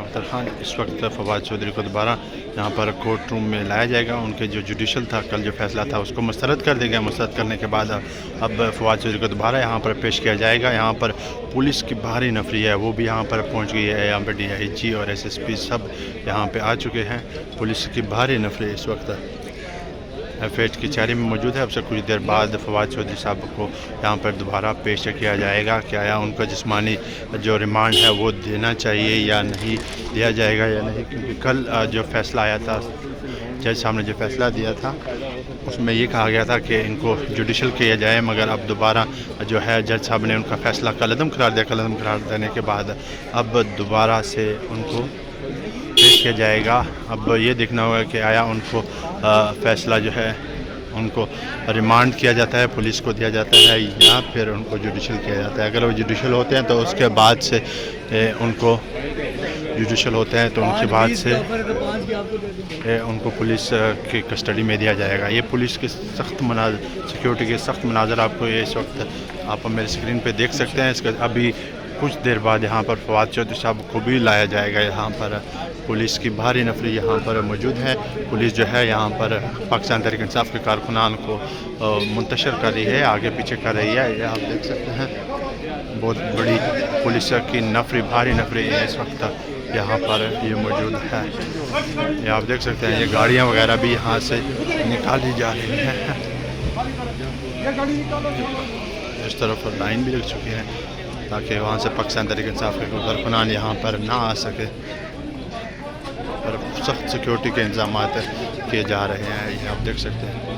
افضل خان اس وقت فواد چودھری کو دوبارہ یہاں پر کورٹ روم میں لایا جائے گا. ان کے جو جوڈیشل تھا کل جو فیصلہ تھا اس کو مسترد کر دیا گیا. مسترد کرنے کے بعد اب فواد چودھری کو دوبارہ یہاں پر پیش کیا جائے گا. یہاں پر پولیس کی بھاری نفری ہے وہ بھی یہاں پر پہنچ گئی ہے. یہاں پر ڈی آئی جی اور ایس ایس پی سب یہاں پہ آ چکے ہیں. پولیس کی بھاری نفری اس وقت ایف کی چاری میں موجود ہے. اب سے کچھ دیر بعد فواد چودھری صاحب کو یہاں پر دوبارہ پیش کیا جائے گا کہ آیا ان کا جسمانی جو ریمانڈ ہے وہ دینا چاہیے یا نہیں دیا جائے گا یا نہیں. کیونکہ کل جو فیصلہ آیا تھا جج صاحب نے جو فیصلہ دیا تھا اس میں یہ کہا گیا تھا کہ ان کو جوڈیشل کیا جائے, مگر اب دوبارہ جو ہے جج صاحب نے ان کا فیصلہ کالعدم قرار دیا. کالعدم قرار دینے کے بعد اب دوبارہ سے ان کو پیش کیا جائے گا. اب یہ دیکھنا ہوگا کہ آیا ان کو فیصلہ جو ہے ان کو ریمانڈ کیا جاتا ہے, پولیس کو دیا جاتا ہے, یا پھر ان کو جوڈیشل کیا جاتا ہے. اگر وہ جوڈیشل ہوتے ہیں تو اس کے بعد سے ان کو جوڈیشل ہوتے ہیں تو ان کے بعد سے ان کو پولیس کی کسٹڈی میں دیا جائے گا. یہ پولیس کے سخت سیکیورٹی کے سخت مناظر آپ کو یہ اس وقت آپ میرے اسکرین پہ دیکھ سکتے ہیں. اس کا ابھی کچھ دیر بعد یہاں پر فواد چودھری صاحب کو بھی لایا جائے گا. یہاں پر پولیس کی بھاری نفری یہاں پر موجود ہے. پولیس جو ہے یہاں پر پاکستان تحریک انصاف کے کارکنان کو منتشر کر رہی ہے, آگے پیچھے کر رہی ہے. یہ آپ دیکھ سکتے ہیں بہت بڑی پولیس کی نفری بھاری نفری اس وقت یہاں پر یہ موجود ہے. یہ آپ دیکھ سکتے ہیں یہ گاڑیاں وغیرہ بھی یہاں سے نکالی جا رہی ہیں. اس طرف لائن بھی لگ چکی ہے تاکہ وہاں سے پاکستان تحریک انصاف کے کارکنان یہاں پر نہ آ سکے. اور سخت سیکیورٹی کے انتظامات کیے جا رہے ہیں. یہ آپ دیکھ سکتے ہیں.